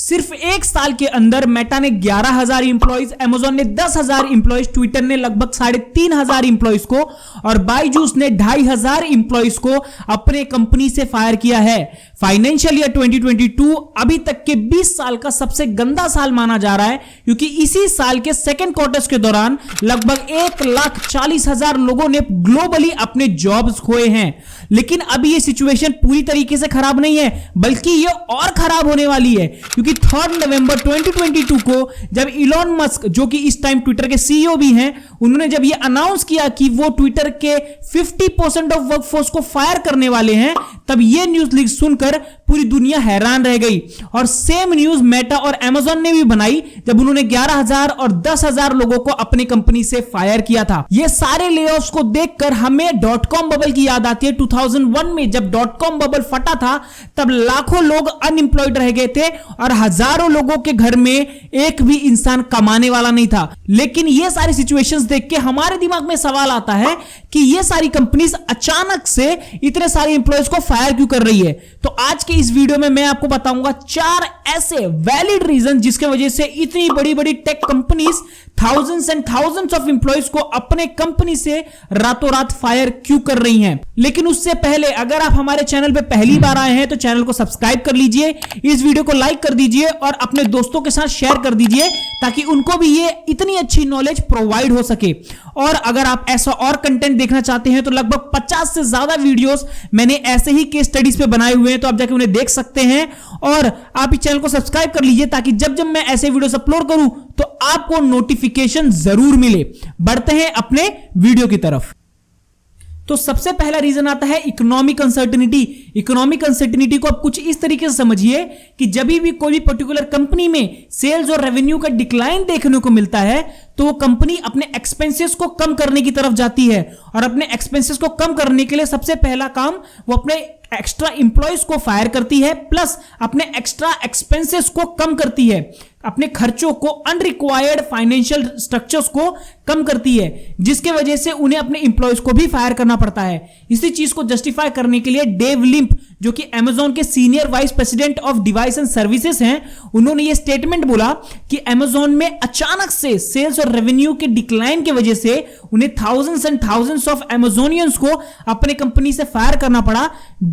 सिर्फ एक साल के अंदर मेटा ने 11,000 इंप्लॉइज, अमेजॉन ने 10,000 इंप्लॉइज, ट्विटर ने लगभग 3,500 इंप्लॉइज को और बायजूस ने 2,500 इंप्लॉइज को अपने कंपनी से फायर किया है। फाइनेंशियल ईयर 2022 अभी तक के 20 साल का सबसे गंदा साल माना जा रहा है, क्योंकि इसी साल के सेकेंड क्वार्टर्स के दौरान लगभग 1,40,000 लोगों ने ग्लोबली अपने जॉब्स खोए हैं। लेकिन अभी ये सिचुएशन पूरी तरीके से खराब नहीं है, बल्कि ये और खराब होने वाली है, क्योंकि 3 नवंबर 2022 को जब इलॉन मस्क, जो कि इस टाइम ट्विटर के सीईओ भी हैं, उन्होंने जब ये अनाउंस किया कि वो ट्विटर के 50% ऑफ वर्कफोर्स को फायर करने वाले हैं, तब ये न्यूज लीक सुनकर पूरी दुनिया हैरान रह गई। और सेम न्यूज मेटा और अमेजॉन ने भी बनाई जब उन्होंने 11,000 और 10,000 लोगों को अपनी कंपनी से फायर किया था। ये सारे लेऑफ्स को देखकर हमें .com बबल की याद आती है। 2001 में जब .com बबल फटा था, तब लाखों लोग अनएम्प्लॉयड रह गए थे और हजारों लोगों के घर में एक भी इंसान कमाने वाला नहीं था। लेकिन ये सारी सिचुएशंस देख के हमारे दिमाग में सवाल आता है कि ये सारी कंपनीज अचानक से इतने सारे इंप्लॉयज को फायर क्यों कर रही है। तो आज के इस वीडियो में मैं आपको बताऊंगा 4 ऐसे वैलिड रीजन जिसके वजह से इतनी बड़ी बड़ी tech companies thousands and thousands of employees को अपने कंपनी से रातों रात फायर क्यों कर रही हैं। लेकिन उससे पहले अगर आप हमारे चैनल पे पहली बार आए हैं तो चैनल को सब्सक्राइब कर लीजिए, इस वीडियो को लाइक कर दीजिए और अपने दोस्तों के साथ शेयर कर दीजिए, ताकि उनको भी ये इतनी अच्छी नॉलेज प्रोवाइड हो सके। और अगर आप ऐसा और कंटेंट देखना चाहते हैं तो लगभग 50 से ज्यादा वीडियोस मैंने ऐसे ही केस स्टडीज पे बनाए हुए हैं, तो आप जाके उन्हें देख सकते हैं। और आप इस चैनल को सब्सक्राइब कर लीजिए, ताकि जब जब मैं ऐसे वीडियोस अपलोड करूं तो आपको नोटिफिकेशन जरूर मिले। बढ़ते हैं अपने वीडियो की तरफ। तो सबसे पहला रीजन आता है इकोनॉमिक अनसर्टेनिटी। इकोनॉमिक अनसर्टेनिटी को आप कुछ इस तरीके से समझिए कि जब भी कोई भी पर्टिकुलर कंपनी में सेल्स और रेवेन्यू का डिक्लाइन देखने को मिलता है, तो वो कंपनी अपने एक्सपेंसेस को कम करने की तरफ जाती है। और अपने एक्सपेंसेस को कम करने के लिए सबसे पहला काम वो अपने एक्स्ट्रा इंप्लॉयज को फायर करती है, प्लस अपने एक्स्ट्रा एक्सपेंसेस को कम करती है, अपने खर्चों को, अनरिक्वायर्ड फाइनेंशियल स्ट्रक्चर्स को कम करती है, जिसके वजह से उन्हें अपने इंप्लॉयज को भी फायर करना पड़ता है। इसी चीज को जस्टिफाई करने के लिए डेव लिम्प, जो कि अमेजॉन के senior vice president of device and services हैं, उन्होंने ये स्टेटमेंट बोला कि अमेजॉन में अचानक से सेल्स और रेवेन्यू के डिक्लाइन की वजह से उन्हें थाउजेंड्स एंड थाउजेंड्स ऑफ अमेजोनियंस को अपने कंपनी से फायर करना पड़ा,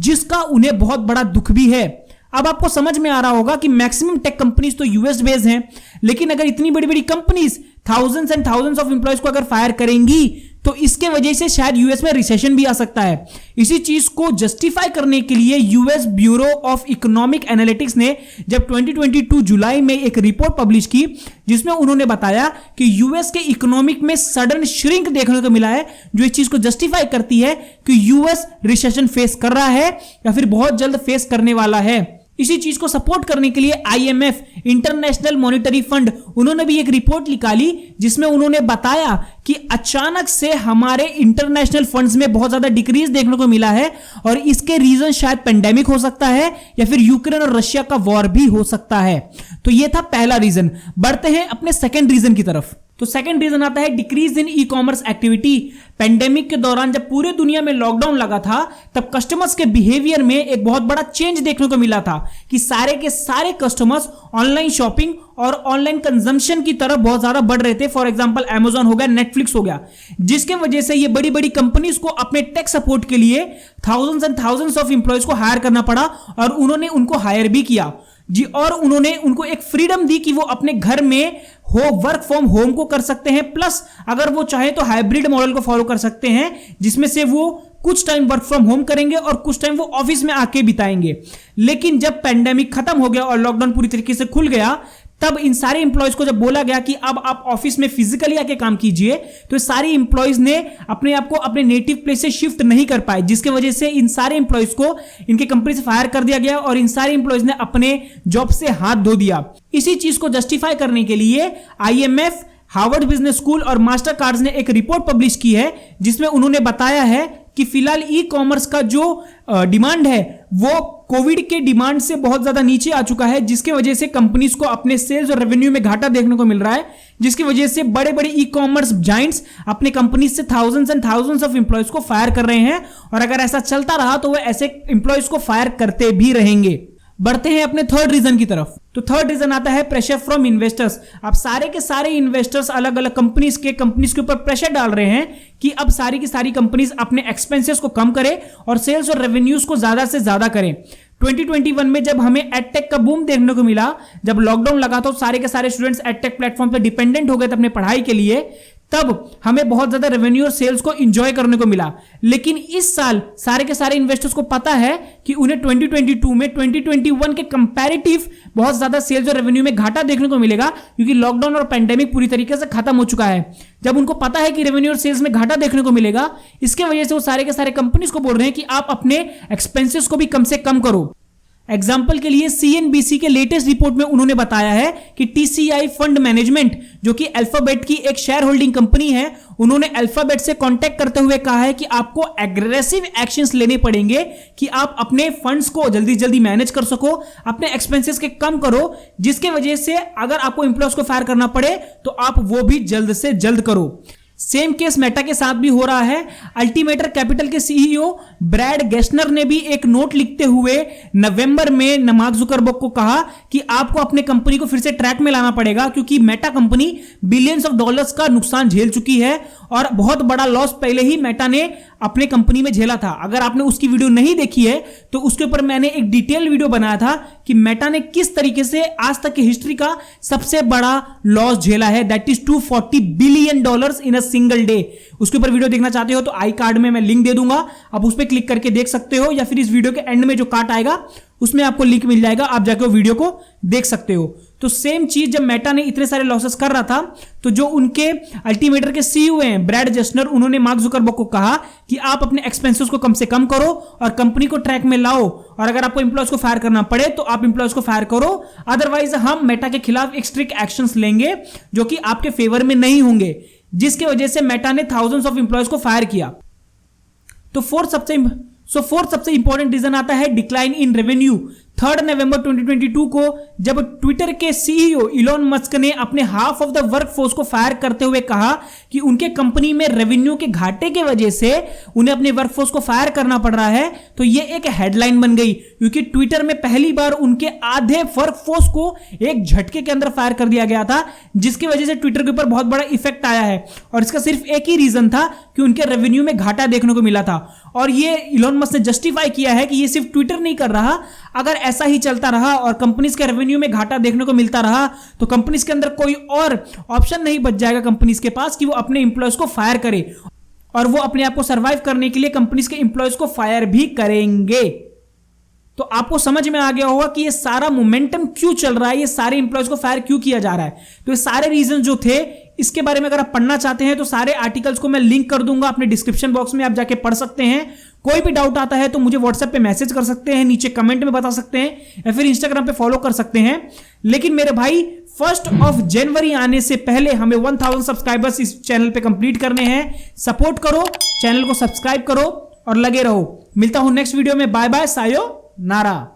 जिसका उन्हें बहुत बड़ा दुख भी है। अब आपको समझ में आ रहा होगा कि मैक्सिमम टेक कंपनीज तो यूएस बेस्ड हैं, लेकिन अगर इतनी बड़ी बड़ी companies thousands and thousands of employees को अगर फायर करेंगी तो इसके वजह से शायद यूएस में रिसेशन भी आ सकता है। इसी चीज को जस्टिफाई करने के लिए US bureau of economic analytics ने जब 2022 जुलाई में एक रिपोर्ट पब्लिश की, जिसमें उन्होंने बताया कि यूएस के इकोनॉमिक में सडन श्रिंक देखने को मिला है, जो इस चीज को जस्टिफाई करती है कि यूएस रिसेशन फेस कर रहा है या फिर बहुत जल्द फेस करने वाला है। इसी चीज को सपोर्ट करने के लिए आईएमएफ, इंटरनेशनल मॉनेटरी फंड, उन्होंने भी एक रिपोर्ट निकाली, जिसमें उन्होंने बताया कि अचानक से हमारे इंटरनेशनल फंड्स में बहुत ज्यादा डिक्रीज देखने को मिला है, और इसके रीजन शायद पेंडेमिक हो सकता है या फिर यूक्रेन और रशिया का वॉर भी हो सकता है। तो यह था पहला रीजन। बढ़ते हैं अपने सेकेंड रीजन की तरफ। तो सेकंड रीजन आता है decrease in e commerce activity. Pandemic के दौरान जब पूरे दुनिया में लॉकडाउन लगा था, तब कस्टमर्स के बिहेवियर में एक बहुत बड़ा चेंज देखने को मिला था कि सारे के सारे कस्टमर्स ऑनलाइन शॉपिंग और ऑनलाइन कंजम्पशन की तरफ बहुत ज्यादा बढ़ रहे थे। फॉर एग्जांपल अमेजॉन हो गया, नेटफ्लिक्स हो गया, जिसके वजह से ये बड़ी बड़ी कंपनीज को अपने टेक सपोर्ट के लिए thousands and thousands of employees को हायर करना पड़ा, और उन्होंने उनको हायर भी किया जी। और उन्होंने उनको एक फ्रीडम दी कि वो अपने घर में वर्क फ्रॉम होम को कर सकते हैं, प्लस अगर वो चाहे तो हाइब्रिड मॉडल को फॉलो कर सकते हैं, जिसमें से वो कुछ टाइम वर्क फ्रॉम होम करेंगे और कुछ टाइम वो ऑफिस में आके बिताएंगे। लेकिन जब पेंडेमिक खत्म हो गया और लॉकडाउन पूरी तरीके से खुल गया, तब इन सारे इंप्लॉयज को जब बोला गया कि अब आप ऑफिस में फिजिकली आके काम कीजिए, तो सारी इंप्लॉयज ने अपने आप को अपने नेटिव प्लेस से शिफ्ट नहीं कर पाए, जिसके वजह से इन सारे इंप्लॉयज को इनके कंपनी से फायर कर दिया गया और इन सारे इंप्लॉयज ने अपने जॉब से हाथ धो दिया। इसी चीज को जस्टिफाई करने के लिए आईएमएफ, हार्वर्ड बिजनेस स्कूल और मास्टर कार्ड्स ने एक रिपोर्ट पब्लिश की है, जिसमें उन्होंने बताया है कि फिलहाल ई कॉमर्स का जो डिमांड है वो कोविड के डिमांड से बहुत ज्यादा नीचे आ चुका है, जिसके वजह से कंपनीज को अपने सेल्स और रेवेन्यू में घाटा देखने को मिल रहा है, जिसकी वजह से बड़े बड़े ई कॉमर्स जाइंट्स अपने कंपनी से thousands and thousands of employees को फायर कर रहे हैं, और अगर ऐसा चलता रहा तो वो ऐसे इंप्लॉयज को फायर करते भी रहेंगे। बढ़ते हैं अपने थर्ड रीजन की तरफ। तो थर्ड रीजन आता है प्रेशर फ्रॉम इन्वेस्टर्स। अब सारे के सारे इन्वेस्टर्स अलग अलग कंपनीज के ऊपर प्रेशर डाल रहे हैं कि अब सारी की सारी कंपनीज अपने एक्सपेंसेस को कम करें और सेल्स और रेवेन्यूज को ज्यादा से ज्यादा करें। 2021 में जब हमें एडटेक का बूम देखने को मिला, जब लॉकडाउन लगा तो सारे के सारे स्टूडेंट्स एडटेक प्लेटफॉर्म पे डिपेंडेंट हो गए थे अपने पढ़ाई के लिए, तब हमें बहुत ज्यादा रेवेन्यू और सेल्स को एंजॉय करने को मिला। लेकिन इस साल सारे के सारे इन्वेस्टर्स को पता है कि उन्हें 2022 में 2021 के कंपैरेटिव बहुत ज्यादा सेल्स और रेवेन्यू में घाटा देखने को मिलेगा, क्योंकि लॉकडाउन और पेंडेमिक पूरी तरीके से खत्म हो चुका है। जब उनको पता है कि रेवेन्यू और सेल्स में घाटा देखने को मिलेगा, इसके वजह से वो सारे के सारे कंपनीज को बोल रहे हैं कि आप अपने एक्सपेंसेस को भी कम से कम करो। एग्जाम्पल के लिए CNBC के लेटेस्ट रिपोर्ट में उन्होंने बताया है कि TCI फंड मैनेजमेंट, जो कि अल्फाबेट की एक शेयर होल्डिंग कंपनी है, उन्होंने अल्फाबेट से कांटेक्ट करते हुए कहा है कि आपको एग्रेसिव एक्शंस लेने पड़ेंगे कि आप अपने फंड्स को जल्दी जल्दी मैनेज कर सको, अपने एक्सपेंसेस के कम करो, जिसके वजह से अगर आपको एम्प्लॉयज को फायर करना पड़े तो आप वो भी जल्द से जल्द करो। सेम केस मेटा के साथ भी हो रहा है। अल्टीमेटर कैपिटल के CEO ब्रैड गेस्नर ने भी एक नोट लिखते हुए नवंबर में मार्क जुकरबर्ग को कहा कि आपको अपने कंपनी को फिर से ट्रैक में लाना पड़ेगा, क्योंकि Meta company billions of dollars का नुकसान झेल चुकी है और बहुत बड़ा लॉस पहले ही मेटा ने अपने कंपनी में झेला था। अगर आपने उसकी वीडियो नहीं देखी है तो उसके ऊपर मैंने एक डिटेल वीडियो बनाया था कि मेटा ने किस तरीके से आज तक की हिस्ट्री का सबसे बड़ा लॉस झेला है, that is $240 billion in a single day. उसके ऊपर वीडियो देखना चाहते हो तो आई कार्ड में मैं लिंक दे दूंगा, आप उस पर क्लिक करके देख सकते हो, या फिर इस वीडियो के एंड में जो कार्ड आएगा उसमें आपको लिंक मिल जाएगा, आप जाकर वीडियो को देख सकते हो। तो सेम चीज जब मेटा ने इतने सारे लॉसेस कर रहा था, तो जो उनके अल्टीमेटर के CEO हैं ब्रैड गेस्नर, उन्होंने मार्क जुकरबर्ग को कहा कि आप अपने एक्सपेंसेस को कम से कम करो और कंपनी को ट्रैक में लाओ, और अगर आपको एम्प्लॉयज को फायर करना पड़े तो आप एम्प्लॉयज को फायर करो, अदरवाइज हम मेटा के खिलाफ एक स्ट्रिक्ट एक्शंस लेंगे जो कि आपके फेवर में नहीं होंगे, जिसकी वजह से मेटा ने थाउजेंड्स ऑफ एम्प्लॉयज को फायर किया। तो फोर्थ सबसे इंपॉर्टेंट रीजन आता है डिक्लाइन इन रेवेन्यू। 3 नवंबर 2022 को जब ट्विटर के CEO इलॉन मस्क ने अपने हाफ ऑफ द वर्कफोर्स को फायर करते हुए कहा कि उनके कंपनी में रेवेन्यू के घाटे के वजह से उन्हें अपने वर्कफोर्स को फायर करना पड़ रहा है, तो यह एक हेडलाइन बन गई, क्योंकि ट्विटर में पहली बार उनके आधे वर्कफोर्स को एक झटके के अंदर फायर कर दिया गया था, जिसकी वजह से ट्विटर के ऊपर बहुत बड़ा इफेक्ट आया है। और इसका सिर्फ एक ही रीजन था कि उनके रेवेन्यू में घाटा देखने को मिला था, और ये इलॉन मस्क ने जस्टिफाई किया है कि ये सिर्फ ट्विटर नहीं कर रहा, अगर ऐसा ही चलता रहा और कंपनीज के रेवेन्यू में घाटा देखने को मिलता रहा तो कंपनीज के अंदर कोई और ऑप्शन नहीं बच जाएगा कंपनीज के पास कि वो अपने एम्प्लॉयज को फायर करे, और वो अपने आप को सर्वाइव करने के लिए कंपनीज के एम्प्लॉयज को फायर भी करेंगे। तो आपको समझ में आ गया होगा कि ये सारा मोमेंटम क्यों चल रहा है, ये सारे एम्प्लॉयज को फायर क्यों किया जा रहा है। तो ये सारे रीजन जो थे, इसके बारे में अगर आप पढ़ना चाहते हैं तो सारे आर्टिकल्स को मैं लिंक कर दूंगा अपने डिस्क्रिप्शन बॉक्स में, आप जाके पढ़ सकते हैं। कोई भी डाउट आता है तो मुझे व्हाट्सएप पे मैसेज कर सकते हैं, नीचे कमेंट में बता सकते हैं, या फिर इंस्टाग्राम पे फॉलो कर सकते हैं। लेकिन मेरे भाई 1 जनवरी आने से पहले हमें 1000 सब्सक्राइबर्स इस चैनल पे कंप्लीट करने हैं। सपोर्ट करो, चैनल को सब्सक्राइब करो और लगे रहो। मिलता हूं नेक्स्ट वीडियो में। बाय बाय, सायो नारा।